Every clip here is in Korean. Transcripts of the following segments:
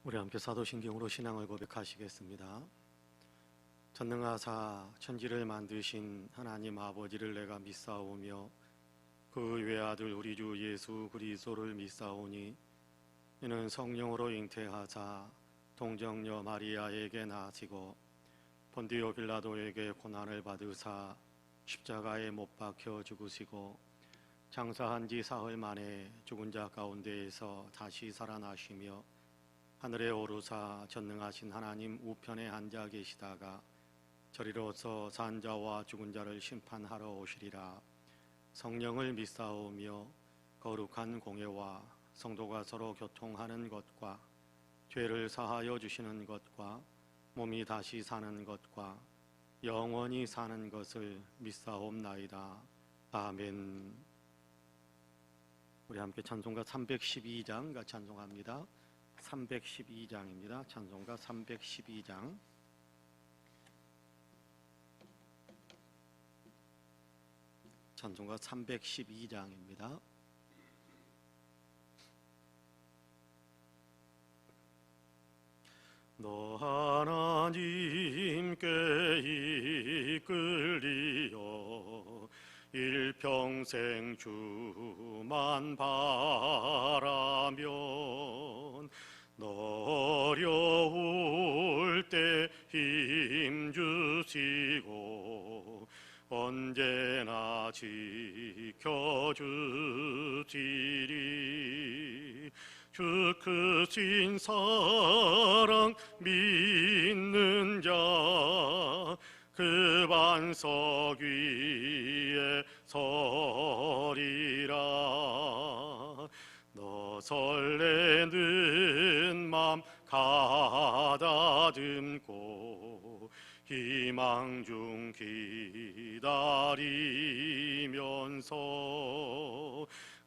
우리 함께 사도신경으로 신앙을 고백하시겠습니다. 전능하사 천지를 만드신 하나님 아버지를 내가 믿사오며 그 외아들 우리 주 예수 그리스도를 믿사오니 이는 성령으로 잉태하사 동정녀 마리아에게 나시고 본디오 빌라도에게 고난을 받으사 십자가에 못 박혀 죽으시고 장사한 지 사흘 만에 죽은 자 가운데에서 다시 살아나시며 하늘에 오르사 전능하신 하나님 우편에 앉아 계시다가 저리로서 산 자와 죽은 자를 심판하러 오시리라. 성령을 믿사오며 거룩한 공예와 성도가 서로 교통하는 것과 죄를 사하여 주시는 것과 몸이 다시 사는 것과 영원히 사는 것을 믿사옵나이다. 아멘. 우리 함께 찬송가 312장 같이 찬송합니다. 312장입니다. 찬송가 312장. 찬송가 312장입니다. 너 하나님께 이끌리어 일평생 주만 바라면 너 어려울 때 힘주시고 언제나 지켜주시리. 주 크신 사랑 믿는 자 그 반석 위에 서리라. 너 설레는 맘 가다듬고 희망 중 기다리면서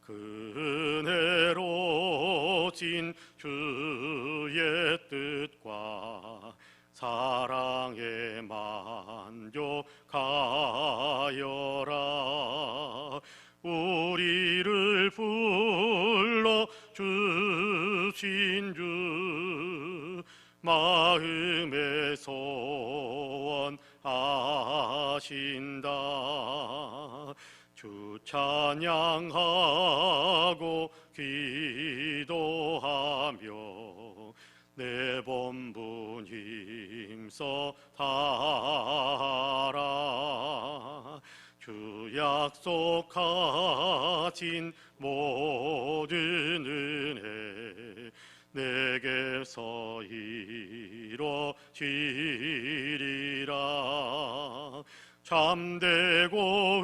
그 은혜로 진 주의 뜻과 사랑에 만족하여라. 우리를 불러 주신 주 마음에 소원하신다. 주 찬양하고 기도하며 내 본분 힘써 다하라. 주 약속하신 모든 은혜 내게서 이루어지리라. 참되고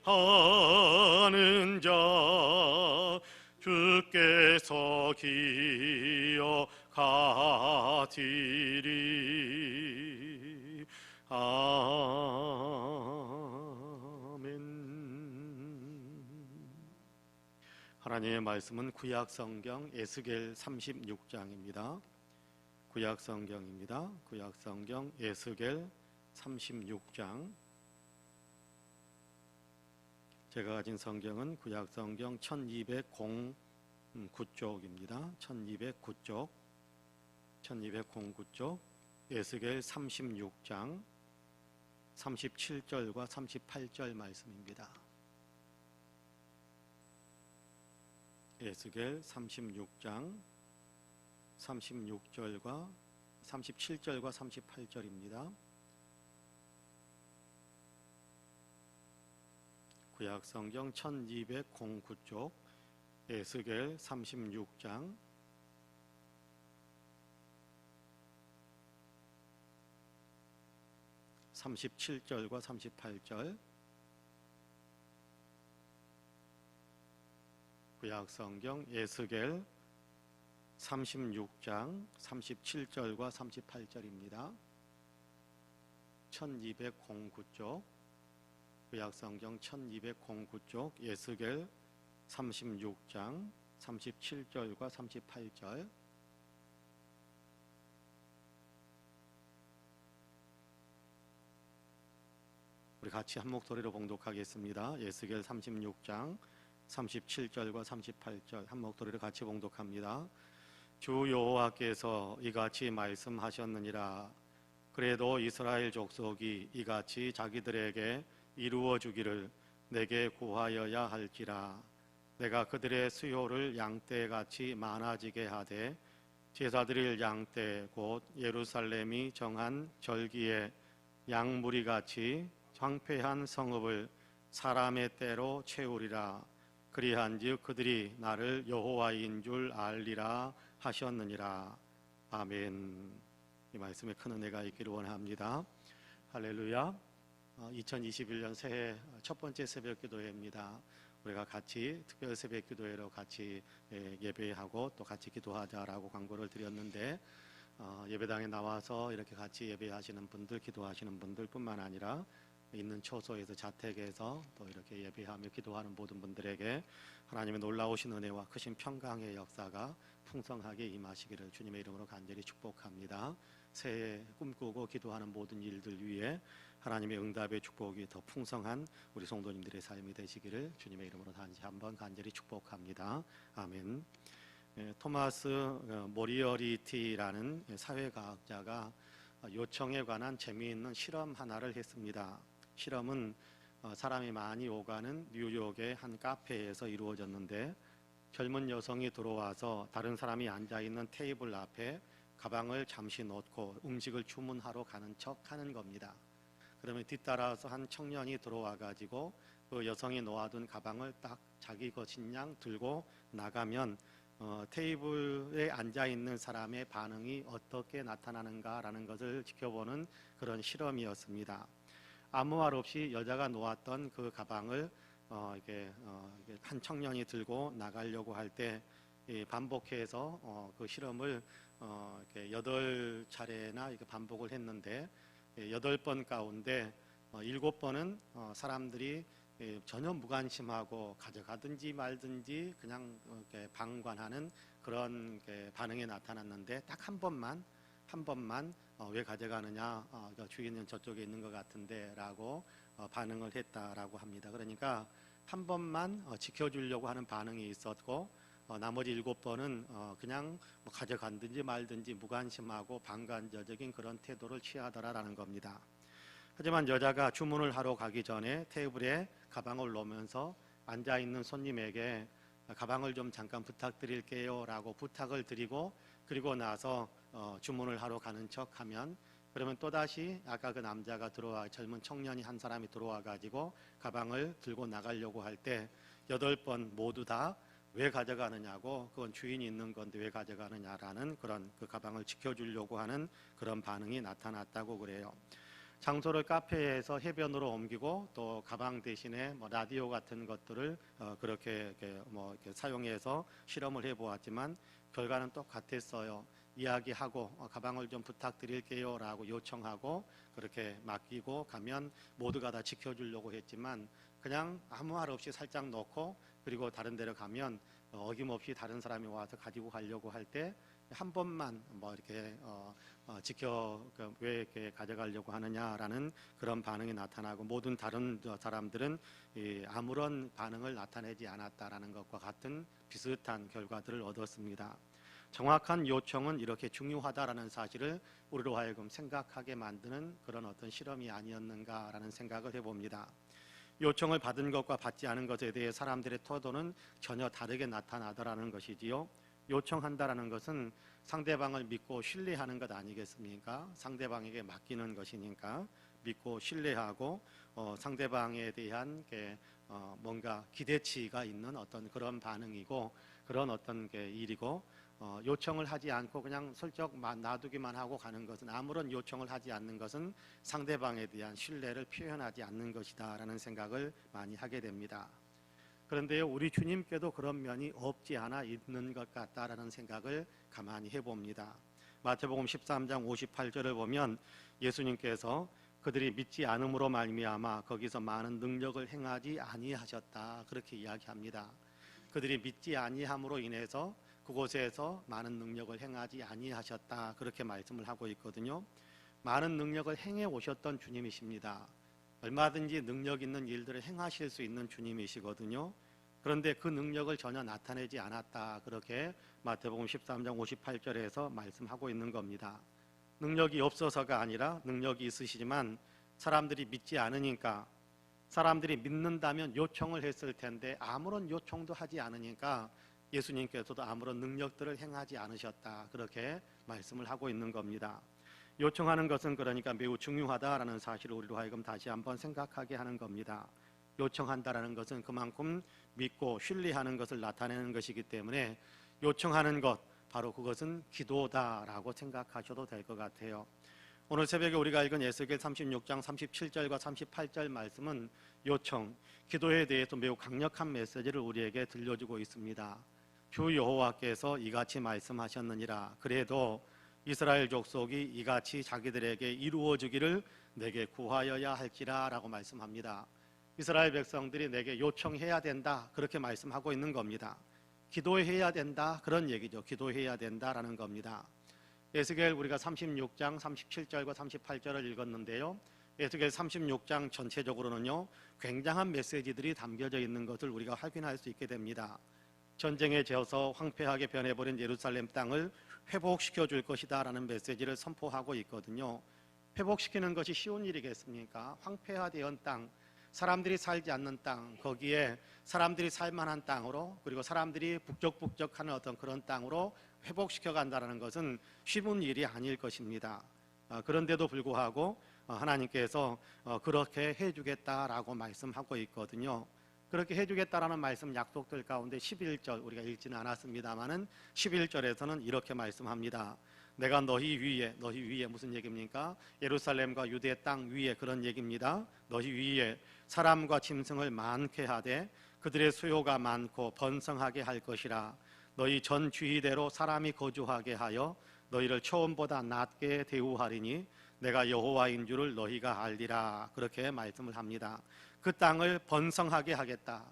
의지하는 자 주께서 기억하시리. 아멘. 하나님의 말씀은 구약성경 에스겔 36장입니다. 구약성경입니다. 구약성경 에스겔 36장. 제가 가진 성경은 구약성경 1209쪽입니다. 1209쪽. 1209쪽. 에스겔 36장 37절과 38절 말씀입니다. 에스겔 36장 36절과 37절과 38절입니다. 구약성경 1209쪽 에스겔 36장 37절과 38절. 구약성경 에스겔 36장 37절과 38절입니다. 1209쪽 구약성경 1209쪽 에스겔 36장 37절과 38절. 우리 같이 한 목소리로 봉독하겠습니다. 에스겔 36장 37절과 38절 한 목소리로 같이 봉독합니다. 주 여호와께서 이같이 말씀하셨느니라. 그래도 이스라엘 족속이 이같이 자기들에게 이루어 주기를 내게 구하여야 할지라. 내가 그들의 수요를 양떼같이 많아지게 하되 제사 드릴 양떼 곧 예루살렘이 정한 절기에 양무리같이 황폐한 성읍을 사람의 때로 채우리라. 그리한즉 그들이 나를 여호와인 줄 알리라 하셨느니라. 아멘. 이 말씀에 큰 은혜가 있기를 원합니다. 할렐루야. 2021년 새해 첫 번째 새벽 기도회입니다. 우리가 같이 특별 새벽 기도회로 같이 예배하고 또 같이 기도하자라고 광고를 드렸는데, 예배당에 나와서 이렇게 같이 예배하시는 분들, 기도하시는 분들뿐만 아니라 있는 처소에서, 자택에서 또 이렇게 예배하며 기도하는 모든 분들에게 하나님의 놀라우신 은혜와 크신 평강의 역사가 풍성하게 임하시기를 주님의 이름으로 간절히 축복합니다. 새해 꿈꾸고 기도하는 모든 일들 위에 하나님의 응답의 축복이 더 풍성한 우리 성도님들의 삶이 되시기를 주님의 이름으로 다시 한번 간절히 축복합니다. 아멘. 토마스 모리어리티라는 사회과학자가 요청에 관한 재미있는 실험 하나를 했습니다. 실험은 사람이 많이 오가는 뉴욕의 한 카페에서 이루어졌는데, 젊은 여성이 들어와서 다른 사람이 앉아있는 테이블 앞에 가방을 잠시 놓고 음식을 주문하러 가는 척 하는 겁니다. 그러면 뒤따라서 한 청년이 들어와 가지고 그 여성이 놓아둔 가방을 딱 자기 것인 양 들고 나가면 테이블에 앉아있는 사람의 반응이 어떻게 나타나는가라는 것을 지켜보는 그런 실험이었습니다. 아무 말 없이 여자가 놓았던 그 가방을 한 청년이 들고 나가려고 할 때 반복해서 그 실험을 8차례나 반복을 했는데, 8번 가운데 7번은 사람들이 전혀 무관심하고 가져가든지 말든지 그냥 방관하는 그런 반응이 나타났는데, 딱 한 번만 왜 가져가느냐, 주인은 저쪽에 있는 것 같은데 라고 반응을 했다라고 합니다. 그러니까 한 번만 지켜주려고 하는 반응이 있었고, 나머지 7번은 그냥 가져간든지 말든지 무관심하고 방관적인 그런 태도를 취하더라라는 겁니다. 하지만 여자가 주문을 하러 가기 전에 테이블에 가방을 놓으면서 앉아있는 손님에게 가방을 좀 잠깐 부탁드릴게요 라고 부탁을 드리고, 그리고 나서 주문을 하러 가는 척하면, 그러면 또다시 아까 그 남자가 젊은 청년이 한 사람이 들어와 가지고 가방을 들고 나가려고 할 때 8번 모두 다 왜 가져가느냐고, 그건 주인이 있는 건데 왜 가져가느냐라는 그런 그 가방을 지켜주려고 하는 그런 반응이 나타났다고 그래요. 장소를 카페에서 해변으로 옮기고 또 가방 대신에 라디오 같은 것들을 그렇게 사용해서 실험을 해보았지만 결과는 똑같았어요. 이야기하고 가방을 좀 부탁드릴게요 라고 요청하고 그렇게 맡기고 가면 모두가 다 지켜주려고 했지만, 그냥 아무 말 없이 살짝 놓고 그리고 다른 데로 가면 어김없이 다른 사람이 와서 가지고 가려고 할 때 한 번만 왜 이렇게 가져가려고 하느냐라는 그런 반응이 나타나고, 모든 다른 사람들은 아무런 반응을 나타내지 않았다라는 것과 같은 비슷한 결과들을 얻었습니다. 정확한 요청은 이렇게 중요하다라는 사실을 우리로 하여금 생각하게 만드는 그런 어떤 실험이 아니었는가라는 생각을 해봅니다. 요청을 받은 것과 받지 않은 것에 대해 사람들의 태도는 전혀 다르게 나타나더라는 것이지요. 요청한다라는 것은 상대방을 믿고 신뢰하는 것 아니겠습니까? 상대방에게 맡기는 것이니까 믿고 신뢰하고 상대방에 대한 뭔가 기대치가 있는 어떤 그런 반응이고, 그런 어떤 일이고, 요청을 하지 않고 그냥 슬쩍 놔두기만 하고 가는 것은, 아무런 요청을 하지 않는 것은 상대방에 대한 신뢰를 표현하지 않는 것이다라는 생각을 많이 하게 됩니다. 그런데 우리 주님께도 그런 면이 없지 않아 있는 것 같다라는 생각을 가만히 해봅니다. 마태복음 13장 58절을 보면 예수님께서 그들이 믿지 않음으로 말미암아 거기서 많은 능력을 행하지 아니하셨다, 그렇게 이야기합니다. 그들이 믿지 아니함으로 인해서 그곳에서 많은 능력을 행하지 아니하셨다, 그렇게 말씀을 하고 있거든요. 많은 능력을 행해 오셨던 주님이십니다. 얼마든지 능력 있는 일들을 행하실 수 있는 주님이시거든요. 그런데 그 능력을 전혀 나타내지 않았다. 그렇게 마태복음 13장 58절에서 말씀하고 있는 겁니다. 능력이 없어서가 아니라 능력이 있으시지만 사람들이 믿지 않으니까, 사람들이 믿는다면 요청을 했을 텐데 아무런 요청도 하지 않으니까 예수님께서도 아무런 능력들을 행하지 않으셨다. 그렇게 말씀을 하고 있는 겁니다. 요청하는 것은 그러니까 매우 중요하다라는 사실을 우리로 하여금 다시 한번 생각하게 하는 겁니다. 요청한다라는 것은 그만큼 믿고 신뢰하는 것을 나타내는 것이기 때문에 요청하는 것, 바로 그것은 기도다라고 생각하셔도 될 것 같아요. 오늘 새벽에 우리가 읽은 에스겔 36장 37절과 38절 말씀은 요청, 기도에 대해서 매우 강력한 메시지를 우리에게 들려주고 있습니다. 주 여호와께서 이같이 말씀하셨느니라. 그래도 이스라엘 족속이 이같이 자기들에게 이루어주기를 내게 구하여야 할지라 라고 말씀합니다. 이스라엘 백성들이 내게 요청해야 된다, 그렇게 말씀하고 있는 겁니다. 기도해야 된다, 그런 얘기죠. 기도해야 된다라는 겁니다. 에스겔 우리가 36장 37절과 38절을 읽었는데요, 에스겔 36장 전체적으로는요 굉장한 메시지들이 담겨져 있는 것을 우리가 확인할 수 있게 됩니다. 전쟁에 져서 황폐하게 변해버린 예루살렘 땅을 회복시켜 줄 것이다 라는 메시지를 선포하고 있거든요. 회복시키는 것이 쉬운 일이겠습니까? 황폐화되었던 땅, 사람들이 살지 않는 땅, 거기에 사람들이 살만한 땅으로, 그리고 사람들이 북적북적하는 어떤 그런 땅으로 회복시켜 간다는 것은 쉬운 일이 아닐 것입니다. 그런데도 불구하고 하나님께서 그렇게 해주겠다라고 말씀하고 있거든요. 그렇게 해주겠다라는 말씀 약속들 가운데 11절 우리가 읽지는 않았습니다만은 11절에서는 이렇게 말씀합니다. 내가 너희 위에 무슨 얘기입니까? 예루살렘과 유대 땅 위에, 그런 얘기입니다. 너희 위에 사람과 짐승을 많게 하되 그들의 수요가 많고 번성하게 할 것이라. 너희 전 주위대로 사람이 거주하게 하여 너희를 처음보다 낮게 대우하리니 내가 여호와인 줄을 너희가 알리라. 그렇게 말씀을 합니다. 그 땅을 번성하게 하겠다,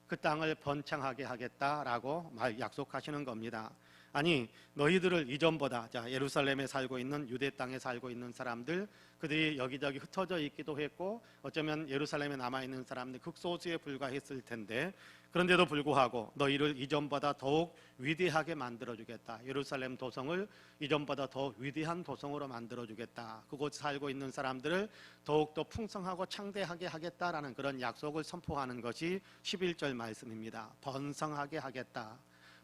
그 땅을 번창하게 하겠다라고 약속하시는 겁니다. 아니, 너희들을 이전보다, 자, 예루살렘에 살고 있는, 유대 땅에 살고 있는 사람들, 그들이 여기저기 흩어져 있기도 했고 어쩌면 예루살렘에 남아있는 사람들 극소수에 불과했을 텐데, 그런데도 불구하고 너희를 이전보다 더욱 위대하게 만들어주겠다, 예루살렘 도성을 이전보다 더 위대한 도성으로 만들어주겠다, 그곳에 살고 있는 사람들을 더욱더 풍성하고 창대하게 하겠다라는 그런 약속을 선포하는 것이 11절 말씀입니다. 번성하게 하겠다,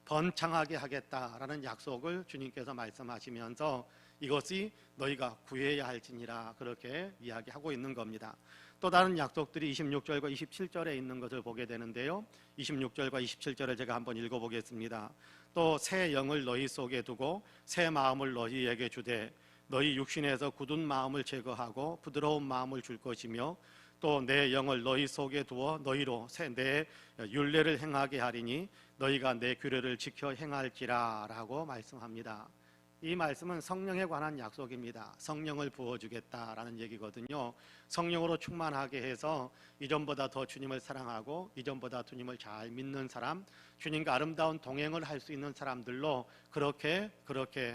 번창하게 하겠다라는 약속을 주님께서 말씀하시면서 이것이 너희가 구해야 할지니라, 그렇게 이야기하고 있는 겁니다. 또 다른 약속들이 26절과 27절에 있는 것을 보게 되는데요, 26절과 27절을 제가 한번 읽어보겠습니다. 또 새 영을 너희 속에 두고 새 마음을 너희에게 주되 너희 육신에서 굳은 마음을 제거하고 부드러운 마음을 줄 것이며 또 내 영을 너희 속에 두어 너희로 내 율례를 행하게 하리니 너희가 내 규례를 지켜 행할지라 라고 말씀합니다. 이 말씀은 성령에 관한 약속입니다. 성령을 부어주겠다라는 얘기거든요. 성령으로 충만하게 해서 이전보다 더 주님을 사랑하고 이전보다 주님을 잘 믿는 사람, 주님과 아름다운 동행을 할 수 있는 사람들로 그렇게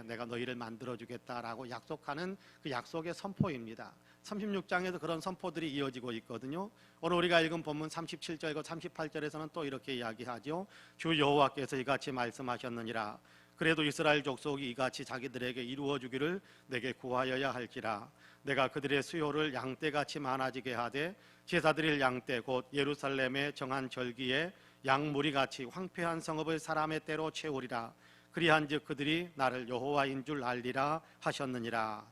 내가 너희를 만들어주겠다라고 약속하는 그 약속의 선포입니다. 36장에도 그런 선포들이 이어지고 있거든요. 오늘 우리가 읽은 본문 37절과 38절에서는 또 이렇게 이야기하죠. 주 여호와께서 이같이 말씀하셨느니라. 그래도 이스라엘 족속이 이같이 자기들에게 이루어주기를 내게 구하여야 할지라. 내가 그들의 수요를 양떼같이 많아지게 하되 제사드릴 양떼 곧 예루살렘의 정한 절기에 양무리같이 황폐한 성읍을 사람의 때로 채우리라. 그리한즉 그들이 나를 여호와인 줄 알리라 하셨느니라.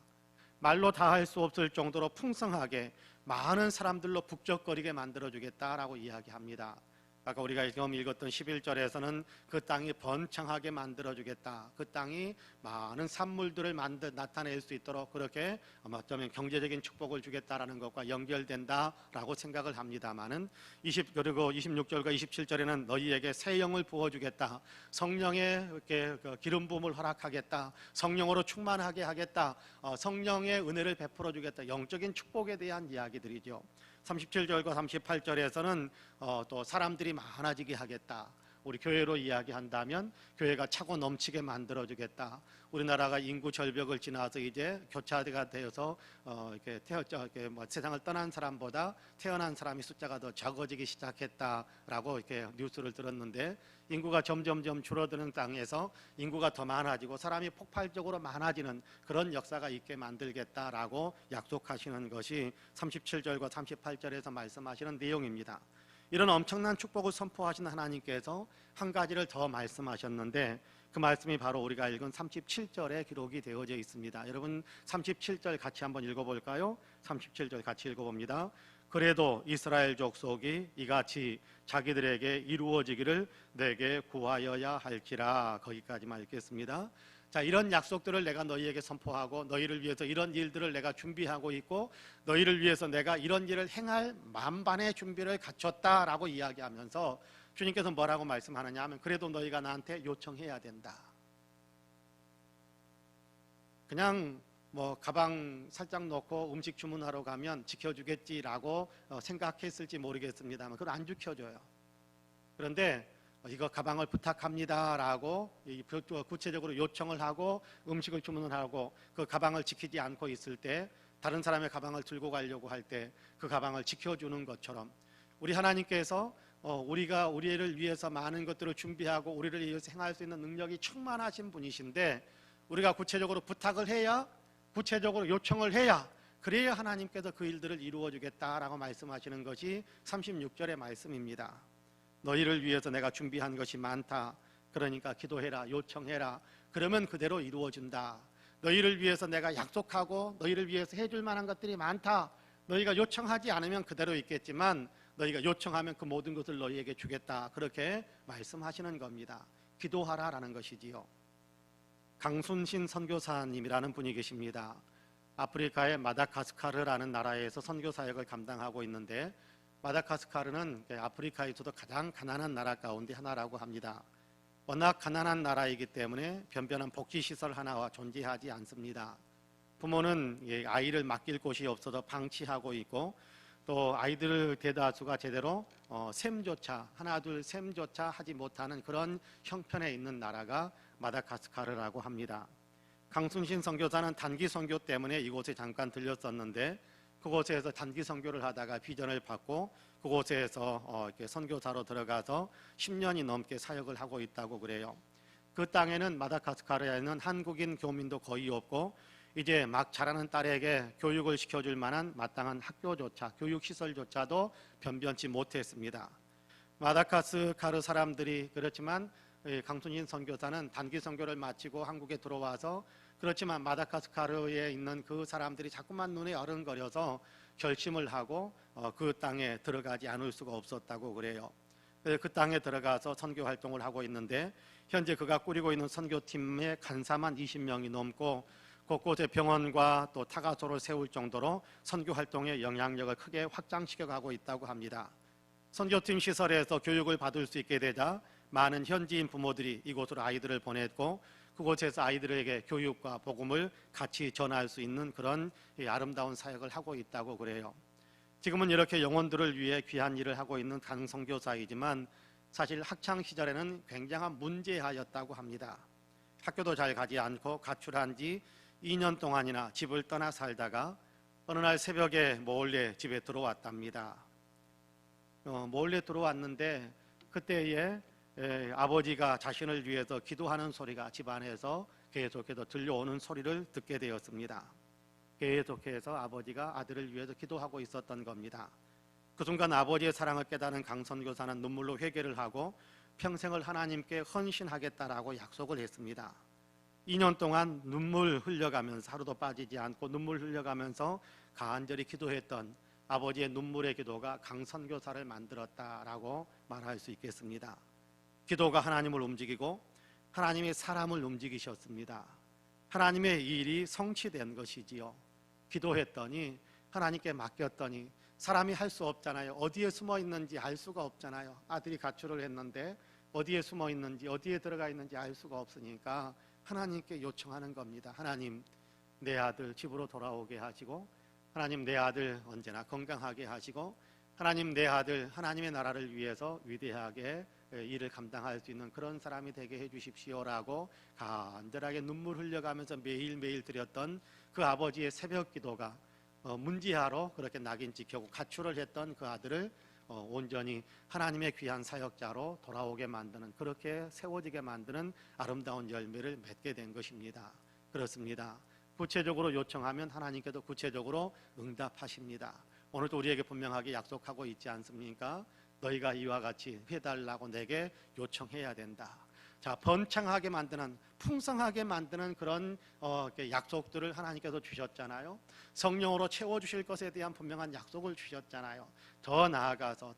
말로 다 할 수 없을 정도로 풍성하게 많은 사람들로 북적거리게 만들어주겠다라고 이야기합니다. 아까 우리가 지금 읽었던 11절에서는 그 땅이 번창하게 만들어주겠다, 그 땅이 많은 산물들을 나타낼 수 있도록 그렇게 어쩌면 경제적인 축복을 주겠다라는 것과 연결된다라고 생각을 합니다만은 그리고 26절과 27절에는 너희에게 새 영을 부어주겠다, 성령의 이렇게 기름 부음을 허락하겠다, 성령으로 충만하게 하겠다, 성령의 은혜를 베풀어 주겠다, 영적인 축복에 대한 이야기들이죠. 37절과 38절에서는 또 사람들이 많아지게 하겠다, 우리 교회로 이야기한다면 교회가 차고 넘치게 만들어주겠다. 우리나라가 인구 절벽을 지나서 이제 교차가 되어서 이렇게 세상을 떠난 사람보다 태어난 사람이 숫자가 더 적어지기 시작했다라고 이렇게 뉴스를 들었는데, 인구가 점점점 줄어드는 땅에서 인구가 더 많아지고 사람이 폭발적으로 많아지는 그런 역사가 있게 만들겠다라고 약속하시는 것이 37절과 38절에서 말씀하시는 내용입니다. 이런 엄청난 축복을 선포하신 하나님께서 한 가지를 더 말씀하셨는데, 그 말씀이 바로 우리가 읽은 37절에 기록이 되어져 있습니다. 여러분 37절 같이 한번 읽어볼까요? 37절 같이 읽어봅니다. 그래도 이스라엘 족속이 이같이 자기들에게 이루어지기를 내게 구하여야 할지라. 거기까지만 읽겠습니다. 자, 이런 약속들을 내가 너희에게 선포하고 너희를 위해서 이런 일들을 내가 준비하고 있고 너희를 위해서 내가 이런 일을 행할 만반의 준비를 갖췄다라고 이야기하면서 주님께서 뭐라고 말씀하느냐 하면, 그래도 너희가 나한테 요청해야 된다. 그냥 가방 살짝 넣고 음식 주문하러 가면 지켜주겠지라고 생각했을지 모르겠습니다만 그걸 안 지켜줘요. 그런데 이거 가방을 부탁합니다라고 구체적으로 요청을 하고 음식을 주문을 하고 그 가방을 지키지 않고 있을 때, 다른 사람의 가방을 들고 가려고 할 때 그 가방을 지켜주는 것처럼, 우리 하나님께서 우리가 우리를 위해서 많은 것들을 준비하고 우리를 위해서 행할 수 있는 능력이 충만하신 분이신데, 우리가 구체적으로 부탁을 해야, 구체적으로 요청을 해야, 그래야 하나님께서 그 일들을 이루어 주겠다라고 말씀하시는 것이 36절의 말씀입니다. 너희를 위해서 내가 준비한 것이 많다. 그러니까 기도해라, 요청해라. 그러면 그대로 이루어진다. 너희를 위해서 내가 약속하고 너희를 위해서 해줄 만한 것들이 많다. 너희가 요청하지 않으면 그대로 있겠지만 너희가 요청하면 그 모든 것을 너희에게 주겠다. 그렇게 말씀하시는 겁니다. 기도하라라는 것이지요. 강순신 선교사님이라는 분이 계십니다. 아프리카의 마다가스카르라는 나라에서 선교 사역을 감당하고 있는데, 마다가스카르는 아프리카에서도 가장 가난한 나라 가운데 하나라고 합니다. 워낙 가난한 나라이기 때문에 변변한 복지시설 하나와 존재하지 않습니다. 부모는 아이를 맡길 곳이 없어서 방치하고 있고, 또 아이들 대다수가 제대로 셈조차, 하나 둘 셈조차 하지 못하는 그런 형편에 있는 나라가 마다가스카르라고 합니다. 강순신 선교사는 단기 선교 때문에 이곳에 잠깐 들렸었는데, 그곳에서 단기 선교를 하다가 비전을 받고 그곳에서 이렇게 선교사로 들어가서 10년이 넘게 사역을 하고 있다고 그래요. 그 땅에는, 마다가스카르에는 한국인 교민도 거의 없고 이제 막 자라는 딸에게 교육을 시켜줄 만한 마땅한 학교조차, 교육시설조차도 변변치 못했습니다. 마다가스카르 사람들이 그렇지만 강순신 선교사는 단기 선교를 마치고 한국에 들어와서, 그렇지만 마다가스카르에 있는 그 사람들이 자꾸만 눈에 어른거려서 결심을 하고 그 땅에 들어가지 않을 수가 없었다고 그래요. 그 땅에 들어가서 선교 활동을 하고 있는데, 현재 그가 꾸리고 있는 선교팀의 간사만 20명이 넘고 곳곳에 병원과 또 타가소를 세울 정도로 선교 활동의 영향력을 크게 확장시켜 가고 있다고 합니다. 선교팀 시설에서 교육을 받을 수 있게 되자 많은 현지인 부모들이 이곳으로 아이들을 보냈고, 그곳에서 아이들에게 교육과 복음을 같이 전할 수 있는 그런 아름다운 사역을 하고 있다고 그래요. 지금은 이렇게 영혼들을 위해 귀한 일을 하고 있는 강선교사이지만 사실 학창 시절에는 굉장한 문제하였다고 합니다. 학교도 잘 가지 않고 가출한 지 2년 동안이나 집을 떠나 살다가 어느 날 새벽에 몰래 집에 들어왔답니다. 몰래 들어왔는데 그때에 아버지가 자신을 위해서 기도하는 소리가 집안에서 계속해서 들려오는 소리를 듣게 되었습니다. 계속해서 아버지가 아들을 위해서 기도하고 있었던 겁니다. 그 순간 아버지의 사랑을 깨달은 강선교사는 눈물로 회개를 하고 평생을 하나님께 헌신하겠다라고 약속을 했습니다. 2년 동안 눈물 흘려가면서, 하루도 빠지지 않고 눈물 흘려가면서 간절히 기도했던 아버지의 눈물의 기도가 강선교사를 만들었다라고 말할 수 있겠습니다. 기도가 하나님을 움직이고 하나님이 사람을 움직이셨습니다. 하나님의 일이 성취된 것이지요. 기도했더니, 하나님께 맡겼더니 사람이 할 수 없잖아요. 어디에 숨어 있는지 알 수가 없잖아요. 아들이 가출을 했는데 어디에 숨어 있는지, 어디에 들어가 있는지 알 수가 없으니까 하나님께 요청하는 겁니다. 하나님, 내 아들 집으로 돌아오게 하시고, 하나님, 내 아들 언제나 건강하게 하시고, 하나님, 내 아들 하나님의 나라를 위해서 위대하게 일을 감당할 수 있는 그런 사람이 되게 해주십시오라고 간절하게 눈물 흘려가면서 매일매일 드렸던 그 아버지의 새벽 기도가 문지하로 그렇게 낙인 찍히고 가출을 했던 그 아들을 온전히 하나님의 귀한 사역자로 돌아오게 만드는, 그렇게 세워지게 만드는 아름다운 열매를 맺게 된 것입니다. 그렇습니다. 구체적으로 요청하면 하나님께도 구체적으로 응답하십니다. 오늘도 우리에게 분명하게 약속하고 있지 않습니까? 너희가 이와 같이 해달라고 내게 요청해야 된다. 자, 번창하게 만드는, 풍성하게 만드는 그런 약속들을 하나님께서 주셨잖아요. 성령으로 채워주실 것에 대한 분명한 약속을 주셨잖아요. 더 나아가서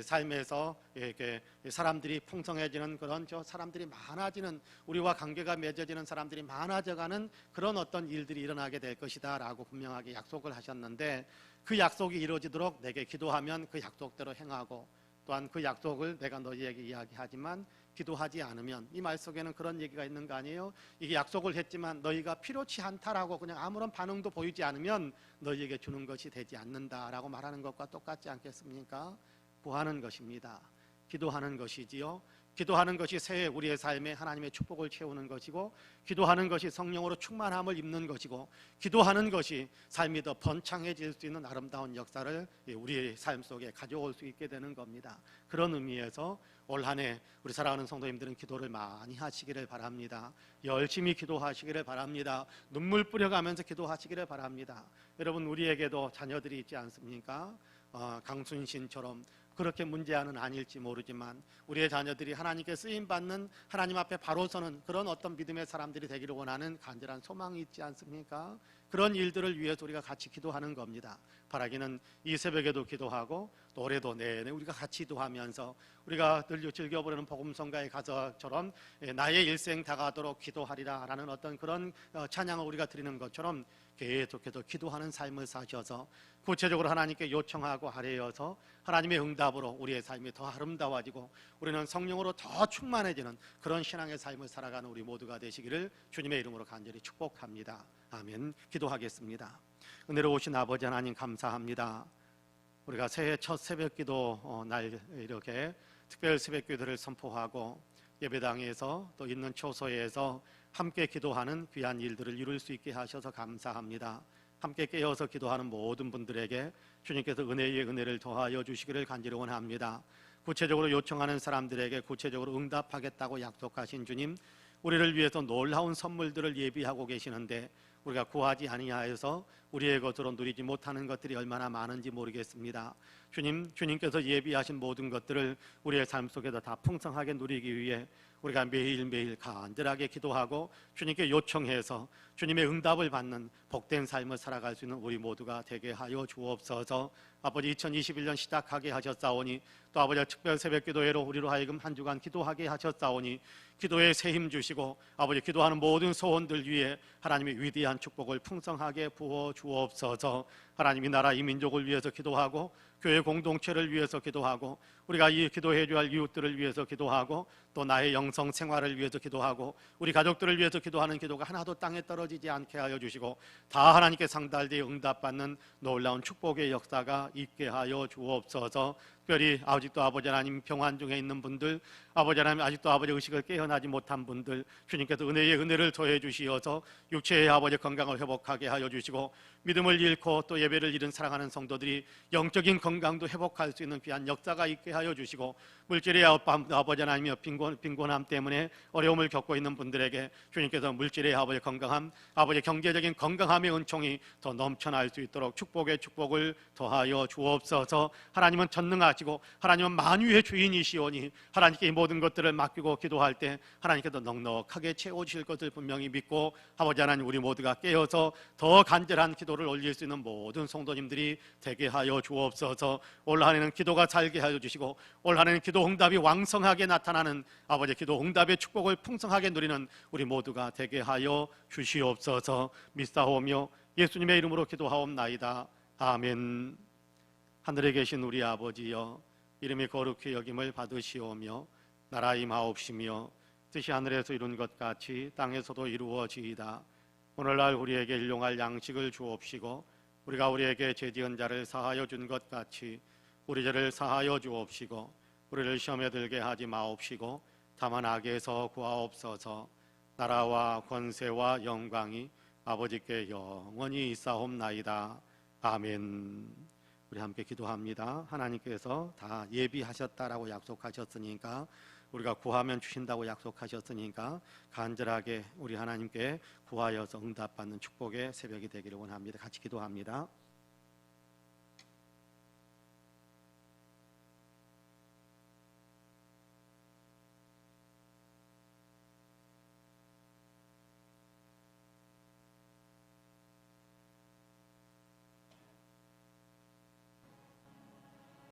삶에서 이렇게 사람들이 풍성해지는, 그런 사람들이 많아지는, 우리와 관계가 맺어지는 사람들이 많아져가는 그런 어떤 일들이 일어나게 될 것이다 라고 분명하게 약속을 하셨는데, 그 약속이 이루어지도록 내게 기도하면 그 약속대로 행하고, 또한 그 약속을 내가 너희에게 이야기하지만 기도하지 않으면, 이 말 속에는 그런 얘기가 있는 거 아니에요? 이게 약속을 했지만 너희가 필요치 않다라고 그냥 아무런 반응도 보이지 않으면 너희에게 주는 것이 되지 않는다라고 말하는 것과 똑같지 않겠습니까? 구하는 것입니다. 기도하는 것이지요. 기도하는 것이 새해 우리의 삶에 하나님의 축복을 채우는 것이고, 기도하는 것이 성령으로 충만함을 입는 것이고, 기도하는 것이 삶이 더 번창해질 수 있는 아름다운 역사를 우리의 삶 속에 가져올 수 있게 되는 겁니다. 그런 의미에서 올 한 해 우리 사랑하는 성도님들은 기도를 많이 하시기를 바랍니다. 열심히 기도하시기를 바랍니다. 눈물 뿌려가면서 기도하시기를 바랍니다. 여러분, 우리에게도 자녀들이 있지 않습니까? 강순신처럼 그렇게 문제아는 아닐지 모르지만 우리의 자녀들이 하나님께 쓰임받는, 하나님 앞에 바로 서는 그런 어떤 믿음의 사람들이 되기를 원하는 간절한 소망이 있지 않습니까? 그런 일들을 위해서 우리가 같이 기도하는 겁니다. 바라기는 이 새벽에도 기도하고 또 올해도 내내 우리가 같이 기도하면서, 우리가 늘 즐겨보려는 복음성가의 가사처럼 나의 일생 다가도록 기도하리라 라는 어떤 그런 찬양을 우리가 드리는 것처럼 계속해서 기도하는 삶을 사셔서 구체적으로 하나님께 요청하고 아뢰어서 하나님의 응답으로 우리의 삶이 더 아름다워지고 우리는 성령으로 더 충만해지는 그런 신앙의 삶을 살아가는 우리 모두가 되시기를 주님의 이름으로 간절히 축복합니다. 아멘. 기도하겠습니다. 은혜로우신 아버지 하나님, 감사합니다. 우리가 새해 첫 새벽기도 날 이렇게 특별 새벽기도를 선포하고 예배당에서 또 있는 초소에서 함께 기도하는 귀한 일들을 이룰 수 있게 하셔서 감사합니다. 함께 깨어서 기도하는 모든 분들에게 주님께서 은혜의 은혜를 더하여 주시기를 간절히 원합니다. 구체적으로 요청하는 사람들에게 구체적으로 응답하겠다고 약속하신 주님, 우리를 위해서 놀라운 선물들을 예비하고 계시는데 우리가 구하지 아니하여서 우리의 것으로 누리지 못하는 것들이 얼마나 많은지 모르겠습니다. 주님께서 예비하신 모든 것들을 우리의 삶 속에서 다 풍성하게 누리기 위해 우리가 매일매일 간절하게 기도하고 주님께 요청해서 주님의 응답을 받는 복된 삶을 살아갈 수 있는 우리 모두가 되게 하여 주옵소서. 아버지, 2021년 시작하게 하셨사오니 또 아버지 특별 새벽기도회로 우리로 하여금 한 주간 기도하게 하셨사오니 기도에 새 힘 주시고 아버지 기도하는 모든 소원들 위해 하나님의 위대한 축복을 풍성하게 부어 주옵소서. 하나님이 나라 이 민족을 위해서 기도하고 교회 공동체를 위해서 기도하고 우리가 이 기도해 줘야 할 이웃들을 위해서 기도하고 또 나의 영성 생활을 위해서 기도하고 우리 가족들을 위해서 기도하는 기도가 하나도 땅에 떨어지지 않게 하여 주시고 다 하나님께 상달되어 응답받는 놀라운 축복의 역사가 있게 하여 주옵소서. 특별히 아직도 아버지 하나님 평안 중에 있는 분들, 아버지 하나님 아직도 아버지 의식을 깨어나지 못한 분들, 주님께서 은혜의 은혜를 더해 주시어서 육체의 아버지 건강을 회복하게 하여 주시고 믿음을 잃고 또 예배를 잃은 사랑하는 성도들이 영적인 건강도 회복할 수 있는 귀한 역사가 있게 하여 주시고 물질의 아버지 하나님의 빈곤함 때문에 어려움을 겪고 있는 분들에게 주님께서 물질의 아버지 건강함, 아버지 경제적인 건강함의 은총이 더 넘쳐날 수 있도록 축복의 축복을 더하여 주옵소서. 하나님은 전능하시고 하나님은 만유의 주인이시오니 하나님께 이 모든 것들을 맡기고 기도할 때 하나님께서 넉넉하게 채워주실 것을 분명히 믿고 아버지 하나님, 우리 모두가 깨어서 더 간절한 기도를 올릴 수 있는 모든 성도님들이 되게 하여 주옵소서. 올 한 해는 기도가 살게 하여 주시고 올 한 해는 기도 응답이 왕성하게 나타나는 아버지 기도 응답의 축복을 풍성하게 누리는 우리 모두가 되게 하여 주시옵소서. 믿사오며 예수님의 이름으로 기도하옵나이다. 아멘. 하늘에 계신 우리 아버지여, 이름이 거룩히 여김을 받으시오며 나라 임하옵시며 뜻이 하늘에서 이룬 것 같이 땅에서도 이루어지이다. 오늘날 우리에게 일용할 양식을 주옵시고 우리가 우리에게 죄지은 자를 사하여 준 것 같이 우리 죄를 사하여 주옵시고 우리를 시험에 들게 하지 마옵시고 다만 악에서 구하옵소서. 나라와 권세와 영광이 아버지께 영원히 있사옵나이다. 아멘. 우리 함께 기도합니다. 하나님께서 다 예비하셨다라고 약속하셨으니까, 우리가 구하면 주신다고 약속하셨으니까 간절하게 우리 하나님께 구하여서 응답받는 축복의 새벽이 되기를 원합니다. 같이 기도합니다.